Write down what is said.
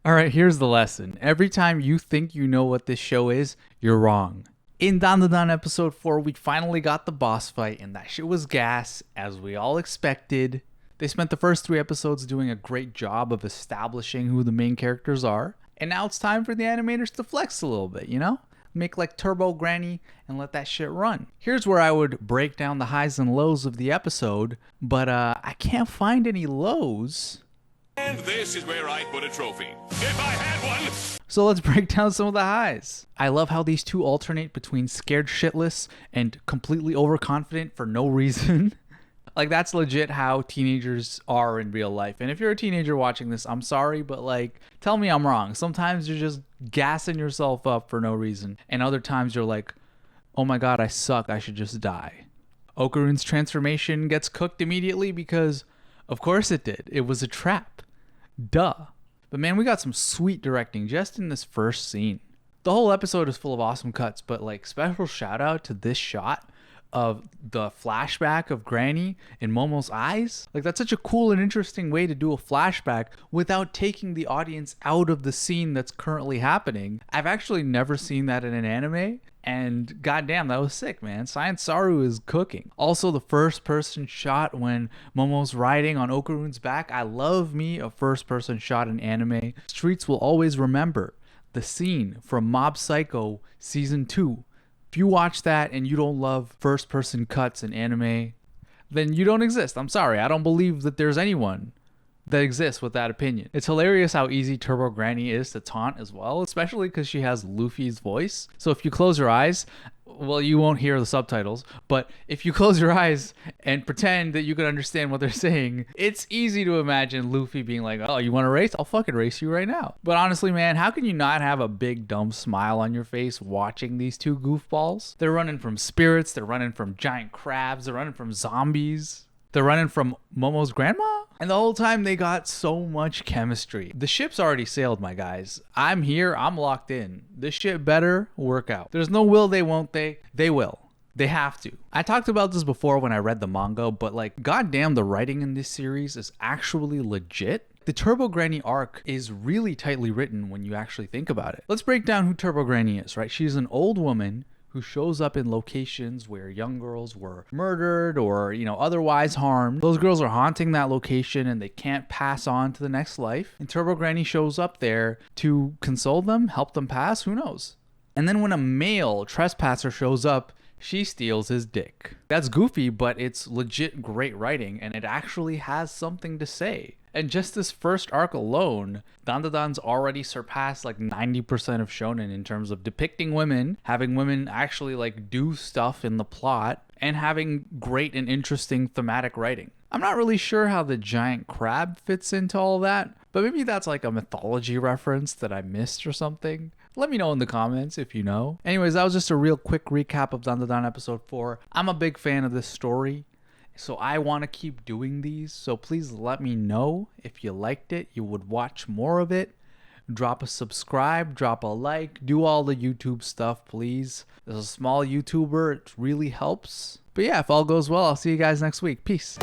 All right, here's the lesson. Every time you think you know what this show is, you're wrong. In Dandadan episode 4, we finally got the boss fight, and that shit was gas, as we all expected. They spent the first 3 episodes doing a great job of establishing who the main characters are, and now it's time for the animators to flex a little bit, you know? Make like Turbo Granny and let that shit run. Here's where I would break down the highs and lows of the episode, but I can't find any lows. And this is where I'd put a trophy, if I had one. So let's break down some of the highs. I love how these two alternate between scared shitless and completely overconfident for no reason. Like, that's legit how teenagers are in real life. And if you're a teenager watching this, I'm sorry, but like, tell me I'm wrong. Sometimes you're just gassing yourself up for no reason. And other times you're like, oh my god, I suck, I should just die. Okarun's transformation gets cooked immediately because, of course it did. It was a trap. Duh. But man, we got some sweet directing just in this first scene. The whole episode is full of awesome cuts, but like, special shout out to this shot of the flashback of Granny in Momo's eyes. Like, that's such a cool and interesting way to do a flashback without taking the audience out of the scene that's currently happening. I've actually never seen that in an anime, and goddamn, that was sick, man. Science Saru is cooking. Also, the first person shot when Momo's riding on Okarun's back. I love me a first person shot in anime. Streets will always remember the scene from Mob Psycho season 2. If you watch that and you don't love first person cuts in anime, then you don't exist. I'm sorry. I don't believe that there's anyone that exists with that opinion. It's hilarious how easy Turbo Granny is to taunt as well, especially because she has Luffy's voice. So if you close your eyes, well, you won't hear the subtitles, but if you close your eyes and pretend that you can understand what they're saying, it's easy to imagine Luffy being like, oh, you want to race? I'll fucking race you right now. But honestly, man, how can you not have a big dumb smile on your face watching these two goofballs? They're running from spirits, they're running from giant crabs, they're running from zombies, they're running from Momo's grandma. And the whole time they got so much chemistry. The ship's already sailed, my guys. I'm here, I'm locked in. This shit better work out. There's no will they, won't they? They will. They have to. I talked about this before when I read the manga, but like, goddamn, the writing in this series is actually legit. The Turbo Granny arc is really tightly written when you actually think about it. Let's break down who Turbo Granny is, right? She's an old woman who shows up in locations where young girls were murdered or, you know, otherwise harmed. Those girls are haunting that location and they can't pass on to the next life. And Turbo Granny shows up there to console them, help them pass, who knows? And then when a male trespasser shows up, she steals his dick. That's goofy, but it's legit great writing and it actually has something to say. And just this first arc alone, Dandadan's already surpassed like 90% of shonen in terms of depicting women, having women actually like do stuff in the plot, and having great and interesting thematic writing. I'm not really sure how the giant crab fits into all that, but maybe that's like a mythology reference that I missed or something. Let me know in the comments if you know. Anyways, that was just a real quick recap of Dandadan episode 4. I'm a big fan of this story, so I want to keep doing these. So please let me know if you liked it, you would watch more of it. Drop a subscribe, drop a like, do all the YouTube stuff, please. As a small YouTuber, it really helps. But yeah, if all goes well, I'll see you guys next week. Peace.